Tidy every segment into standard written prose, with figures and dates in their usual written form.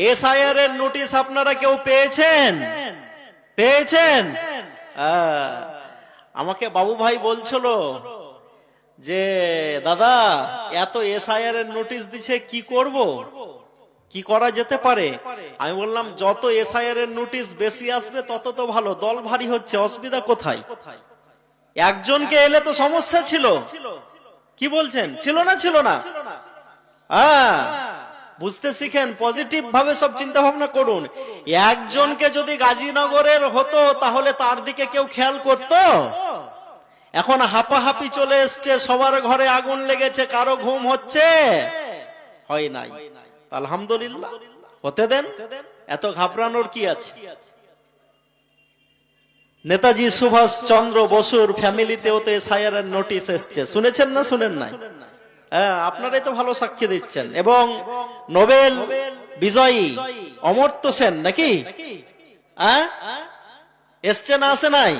SIR এর notice আপনারা কেউ পেয়েছেন? পেয়েছেন? আমাকে বাবু ভাই বলছিল যে দাদা এত এসআইআর এর নোটিশ দিচ্ছে, কি করব, কি করা যেতে পারে? আমি বললাম যত এসআইআর এর নোটিশ বেশি আসবে তত তো ভালো, দল ভারী হচ্ছে, অসুবিধা কোথায়? একজনকে এলে তো সমস্যা ছিল, কি বলছেন? ছিল না? ছিল না? বুঝতে শিখেন, পজিটিভ ভাবে সব চিন্তা ভাবনা করুন। একজনকে যদি গাজীনগরের হতো তাহলে তার দিকে কেউ খেয়াল করতো? এখন হাপাহাপি চলে এসছে, সবার ঘরে আগুন লেগেছে, কারো ঘুম হচ্ছে? হয় নাই। আলহামদুলিল্লাহ, হতে দেন, এত ঘাবড়ানোর কি আছে? নেতাজি সুভাষ চন্দ্র বসুর ফ্যামিলিতেও তো এসআইআর এর নোটিশ এসছে, শুনেছেন না শুনেন নাই? আপনারাই তো ভালো সাক্ষী দিচ্ছেন। এবং নোবেল বিজয়ী অমর্ত্য সেন নাকি এসছে না আসে নাই?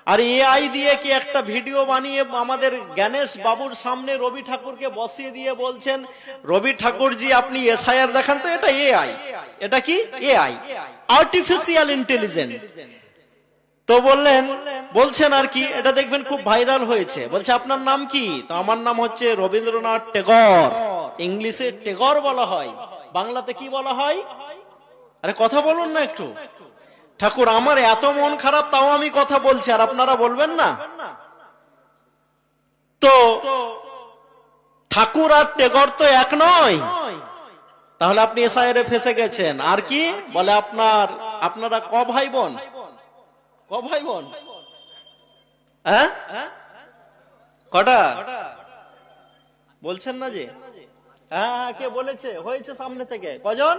আর এআই দিয়ে কি একটা ভিডিও বানিয়ে আমাদের জ্ঞানেশ বাবুর সামনে রবি ঠাকুরকে বসিয়ে দিয়ে বলছেন, রবি ঠাকুরজি আপনি এসআইআর দেখান তো। এটা এআই। এটা কি? AI, artificial intelligence. তো বলছেন আর কি, এটা দেখবেন খুব ভাইরাল হয়েছে। বলছে আপনার নাম কি? তো আমার নাম হচ্ছে রবীন্দ্রনাথ টেগর। ইংলিশে টেগর বলা হয়, বাংলাতে কি বলা হয়? আরে কথা বলুন না একটু। ঠাকুর আমার এত মন খারাপ তাও আমি কথা বলছি, আর আপনারা বলবেন না? তো ঠাকুর আর টেগর তো এক নয়, তাহলে আপনি এসআইআর এ ফেসে গেছেন। আর কি বলে আপনারা ক ভাই বোন? ক ভাই বোন? কটা বলছেন না যে? হ্যাঁ, কে বলেছে? হয়েছে সামনে থেকে। কজন?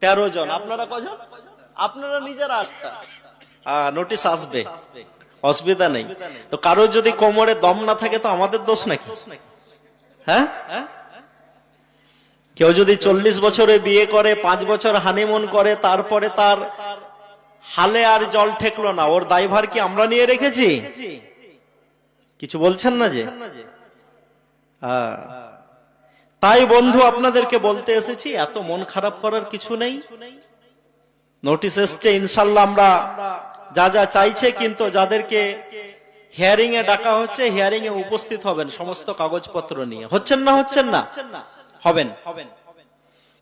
13 জন। আপনারা কজন? আপনারা নিজেরা 8টা। নোটিশ আসবে, অসুবিধা নেই। তো কারো যদি কোমরে দম না থাকে তো আমাদের দোষ নাকি? হ্যাঁ, কেউ যদি 40 বছরে বিয়ে করে, 5 বছর হানিমুন করে, তারপরে তার হালে আর জল ঠেকলো না, ওর দায়ভার কি আমরা নিয়ে রেখেছি? কিছু বলছেন না যে? তাই বন্ধু আপনাদেরকে বলতে এসেছি, এত মন খারাপ করার কিছু নেই। নোটিশ এসছে, ইনশাল্লাহ আমরা যা যা চাইছে, কিন্তু যাদেরকে হিয়ারিং এ ডাকা হচ্ছে হিয়ারিং এ উপস্থিত হবেন সমস্ত কাগজপত্র নিয়ে। হচ্ছেন না? হচ্ছেন না? হবেন।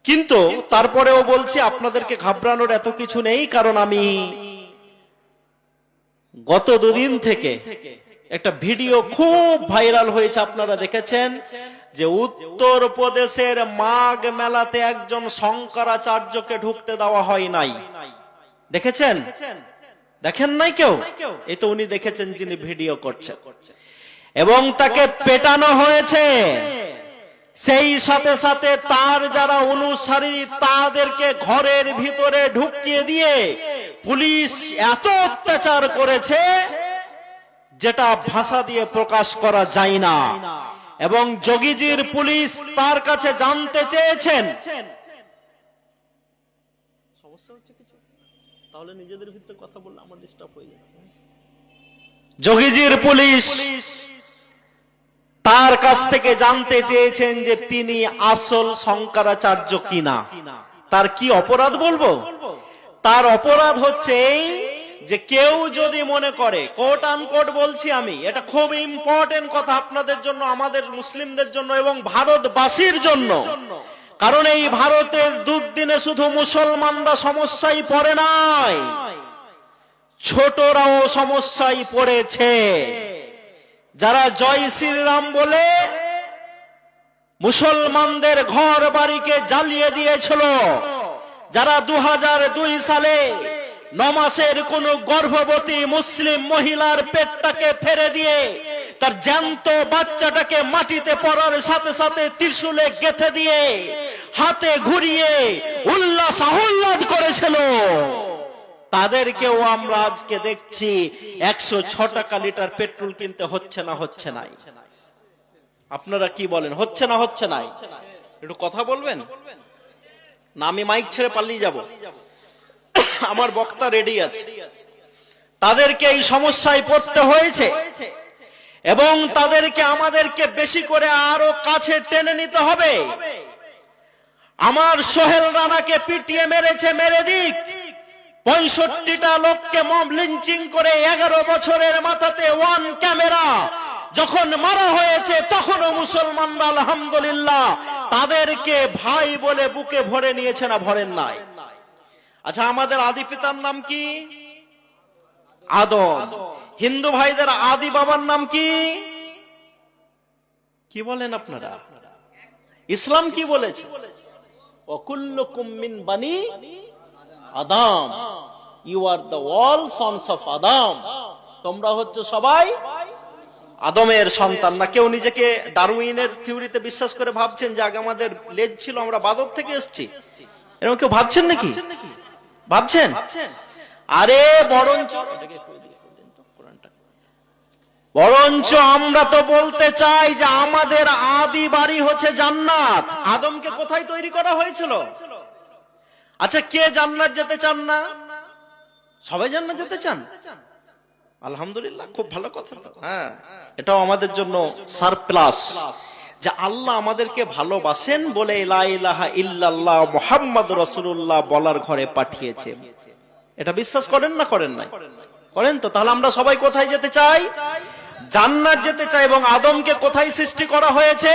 কিন্তু তারপরেও বলছি আপনাদেরকে ঘাবড়ানোর এত কিছু নেই, কারণ আমি গত 2 দিন থেকে একটা ভিডিও খুব ভাইরাল হয়েছে, আপনারা দেখেছেন, যে উত্তরপ্রদেশের মাঘ মেলাতে একজন শঙ্করাচার্যকে ঢুকতে দেওয়া হয় নাই। দেখেছেন? দেখেন নাই কেউ? এই তো উনি দেখেছেন যিনি ভিডিও করছেন। এবং তাকে পেটানো হয়েছে। সেই সাথে সাথে তার যারা অনুসারী তাদেরকে ঘরের ভিতরে ঢুকিয়ে দিয়ে পুলিশ এত অত্যাচার করেছে যেটা ভাষা দিয়ে প্রকাশ করা যায় না। এবং যোগীজির পুলিশ তার কাছে জানতে চেয়েছেন, সমস্যা হচ্ছে কিছু? তাহলে নিজেদের ভিতরে কথা বললে আমার ডিস্টার্ব হয়ে যাচ্ছে। যোগীজির পুলিশ তার কাছ থেকে জানতে চেয়েছেন যে তিনি আসল শঙ্করাচার্য কিনা। তার কি অপরাধ বলবো? তার অপরাধ হচ্ছে এই যে কেউ যদি মনে করে, কোট আনকোট বলছি আমি, এটা খুব ইম্পর্টেন্ট কথা আপনাদের জন্য, আমাদের মুসলিমদের জন্য এবং ভারতবাসীর জন্য। কারণ এই ভারতের দুর্দিনে শুধু মুসলমানরা সমস্যায় পড়ে নাই, ছোটরাও সমস্যায় পড়েছে। যারা জয় শ্রীরাম বলে মুসলমানদের ঘর বাড়িকে জ্বালিয়ে দিয়েছিল, যারা 2002 সালে 9 মাসের কোন গর্ভবতী মুসলিম মহিলার পেটটাকে ফেরে দিয়ে তার জ্যান্ত বাচ্চাটাকে মাটিতে পড়ার সাথে সাথে ত্রিশূলে গেঁথে দিয়ে হাতে ঘুরিয়ে উল্লাস আহ্লাদ করেছিল, তাদেরকেও আমরা আজকে দেখছি 106 টাকা লিটার পেট্রোল কিনতে হচ্ছে না। হচ্ছে না? আপনারা কি বলেন? হচ্ছে না? হচ্ছে না? একটু কথা বলবেন না? আমি মাইক ছেড়ে পালিয়ে যাব। আমার বক্তা রেডি আছে। তাদেরকে এই সমস্যায় পড়তে হয়েছে এবং তাদেরকে আমাদেরকে বেশি করে আরো কাছে টেনে নিতে হবে। আমার সোহেল রানাকে পিটিয়ে মেরেছে, মেরে দিক। 65টা লোককে মব লিঞ্চিং করে 11 বছরের মাথাতে ওয়ান ক্যামেরা যখন মারা হয়েছে, তখনও মুসলমানরা আলহামদুলিল্লাহ তাদেরকে ভাই বলে বুকে ভরে নিয়েছে, না ভরেন নাই? আচ্ছা, আমাদের আদি পিতার নাম কি? আদম। হিন্দু ভাইদের আদি বাবার নাম কি? কি বলেন আপনারা? ইসলাম কি বলেছে? ওয়াকুল্লুকুম মিন বানি আদম, you are the all sons of Adam. তোমরা হচ্ছে সবাই আদমের সন্তান। না কেউ নিজেকে ডারউইনের থিওরিতে বিশ্বাস করে ভাবছেন যে আগে আমাদের লেজ ছিল, আমরা বাদর থেকে এসেছি? এরকম কেউ ভাবছেন নাকি? ভাবছেন? আরে বরঞ্চ আমরা তো বলতে চাই যে আমাদের আদি বাড়ি হচ্ছে জান্নাত। আদমকে কোথায় তৈরি করা হয়েছিল? আচ্ছা, কে জান্নাত যেতে চান না? সবাই জান্নাত যেতে চান? আলহামদুলিল্লাহ, খুব ভালো কথা তো। হ্যাঁ, এটাও আমাদের জন্য সারপ্লাস যে আল্লাহ আমাদেরকে ভালোবাসেন বলে লা ইলাহা ইল্লাল্লাহ মুহাম্মাদুর রাসূলুল্লাহ বলার ঘরে পাঠিয়েছে। এটা বিশ্বাস করেন না? করেন না? করেন তো। তাহলে আমরা সবাই কোথায় যেতে চাই? জান্নাত যেতে চাই। এবং আদমকে কোথায় সৃষ্টি করা হয়েছে?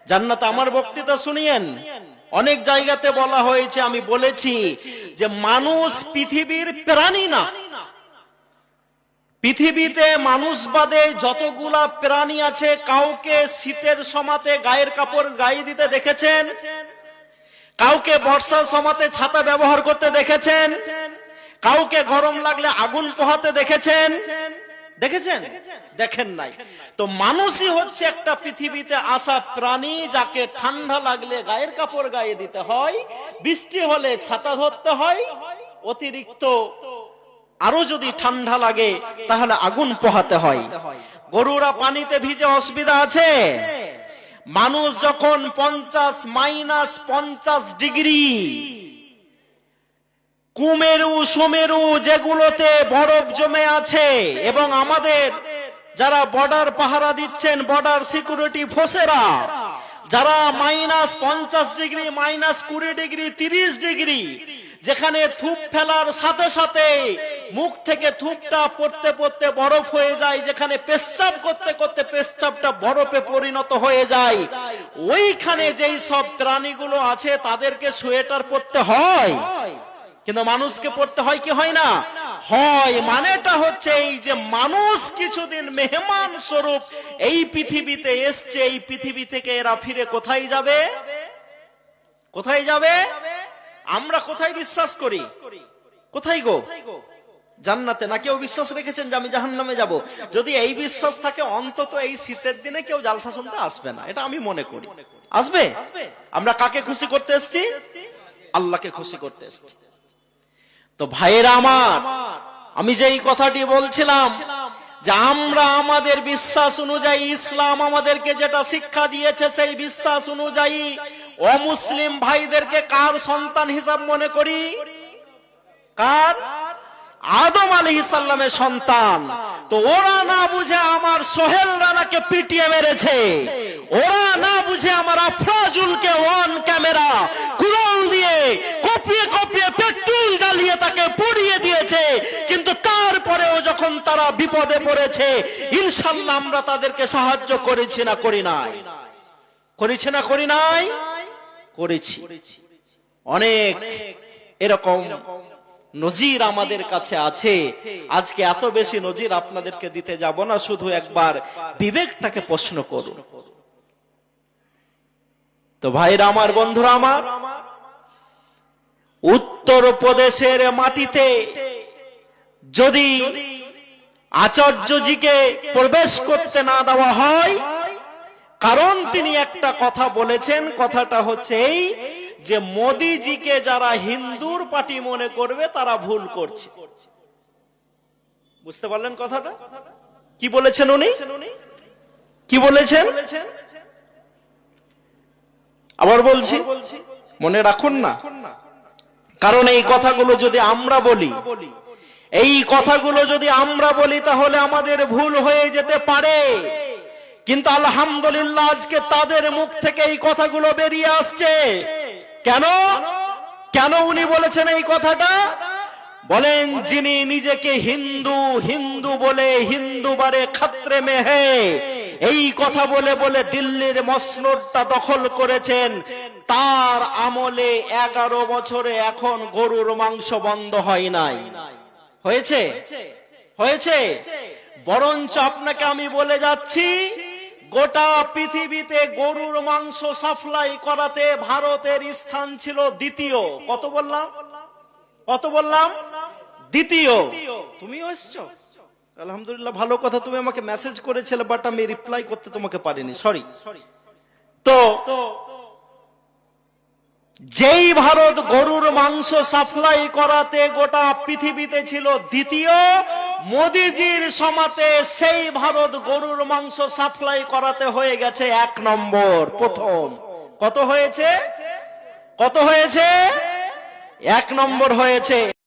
জান্নাত। আমার বক্তৃতা শুনিয়েন, অনেক জায়গাতে বলা হয়েছে, আমি বলেছি যে মানুষ পৃথিবীর প্রাণী না। পৃথিবীতে মানুষ বাদে যতগুলা প্রাণী আছে, কাউকে শীতের সমাতে গায়ের কাপড় গায়ে দিতে দেখেছেন? কাউকে বর্ষার সমাতে ছাতা ব্যবহার করতে দেখেছেন? কাউকে গরম লাগলে আগুন পোহাতে দেখেছেন? দেখেছেন? দেখেন নাই। তো মানুষই হচ্ছে একটা পৃথিবীতে আসা প্রাণী, যাকে ঠান্ডা লাগলে গায়ের কাপড় গায়ে দিতে হয়, বৃষ্টি হলে ছাতা ধরতে হয়, অতিরিক্ত আরো যদি ঠান্ডা লাগে তাহলে আগুন পোহাতে হয়। গরুরা পানিতে ভিজে অসুবিধা আছে? মানুষ যখন -50 ডিগ্রি কুমেরু সুমেরু যেগুলোতে বরফ জমে আছে, এবং আমাদের যারা বর্ডার পাহারা দিচ্ছেন, বর্ডার সিকিউরিটি ফোর্সেরা, যারা -50 ডিগ্রি, -20 ডিগ্রি, 30 ডিগ্রি, যেখানে থুপ ফেলার সাথে সাথে মুখ থেকে থুপটা পড়তে পড়তে বরফ হয়ে যায়, যেখানে পেচ্ছাপ করতে করতে পেচ্ছাপটা বরফে পরিণত হয়ে যায়, ওইখানে যেই সব প্রাণীগুলো আছে তাদেরকে সোয়েটার পরতে হয়, কিন্তু মানুষকে পড়তে হয় কি হয় না? হয়। মানেটা হচ্ছে এই যে মানুষ কিছুদিন মেহমান স্বরূপ এই পৃথিবীতে এসছে, এই পৃথিবী থেকে এরা ফিরে কোথায় যাবে? কোথায় যাবে? আমরা কোথায় বিশ্বাস করি? কোথায় গো? জান্নাতে। না কেউ বিশ্বাস রেখেছেন যে আমি জাহান্নামে যাব? যদি এই বিশ্বাস থাকে, অন্তত এই শীতের দিনে কেউ জালসা শুনতে আসবে না, এটা আমি মনে করি। আসবে? আমরা কাকে খুশি করতে এসেছি? আল্লাহকে খুশি করতে এসেছি। তো ভাইয়েরা আমার, আমি যে এই কথাটি বলছিলাম যে আমরা আমাদের বিশ্বাস অনুযায়ী, ইসলাম আমাদেরকে যেটা শিক্ষা দিয়েছে সেই বিশ্বাস অনুযায়ী অমুসলিম ভাইদেরকে কার সন্তান হিসাব মনে করি? কার? আদম আলাইহিস সালামের সন্তান। তো ওরা না বুঝে আমার সোহেল রানাকে পিটিয়ে মেরেছে, ওরা না বুঝে আমার আফরাজুলকে ওয়ান ক্যামেরা কুড়াল দিয়ে কপিয়ে কপিয়ে পেট্রোল জ্বালিয়ে তাকে পুড়িয়ে দিয়েছে। কিন্তু তারপরেও যখন তারা বিপদে পড়েছে, ইনশাআল্লাহ আমরা তাদেরকে সাহায্য করেছি না করি নাই? করেছি না করি নাই? করেছি। অনেক এরকম নজির আমাদের কাছে আছে। আজকে এত বেশি নজির আপনাদেরকে দিতে যাব না, শুধু একবার বিবেকটাকে প্রশ্ন করুন। তো ভাইরা আমার, বন্ধুরা আমার, উত্তরপ্রদেশের মাটিতে যদি আচার্যজিকে প্রবেশ করতে না দেওয়া হয়, কারণ তিনি একটা কথা বলেছেন, কথাটা হচ্ছে এই যে মোদিজিকে যারা হিন্দুর পার্টি মনে করবে তারা ভুল করছে। বুঝতে পারলেন কথাটা? কি বলেছেন উনি? কি বলেছেন? আবার বলছি, মনে রাখুন না, কারণ এই কথাগুলো যদি আমরা বলি, এই কথাগুলো যদি আমরা বলি তাহলে আমাদের ভুল হয়ে যেতে পারে। কিন্তু আলহামদুলিল্লাহ আজকে তাদের মুখ থেকে এই কথাগুলো বেরিয়ে আসছে। কেন কেন উনি বলেছেন এই কথাটা? বলেন, যিনি নিজেকে হিন্দু হিন্দু বলে হিন্দু বারে খাত্রে মে হে এই কথা বলে বলে দিল্লির মসনদটা দখল করেছেন, তার আমলে 11 বছরে এখন গরুর মাংস বন্ধ হয় নাই। হয়েছে? হয়েছে? বরঞ্চ আপনাকে আমি বলে যাচ্ছি, গোটা পৃথিবীতে গরুর মাংস সাপ্লাই করাতে ভারতের স্থান ছিল দ্বিতীয়। কত বললাম? কত বললাম? দ্বিতীয়। তুমিও এসছো, আলহামদুলিল্লাহ, ভালো কথা। তুমি আমাকে মেসেজ করেছিলে, বাট আমি রিপ্লাই করতে তোমাকে পারিনি, সরি। তো যেই ভারত গরুর মাংস সাপ্লাই করাতে গোটা পৃথিবীতে ছিল দ্বিতীয়, মোদিজির সমাতে সেই ভারত গরুর মাংস সাপ্লাই করাতে হয়ে গেছে 1 নম্বর, প্রথম। কত হয়েছে? কত হয়েছে? 1 নম্বর হয়েছে।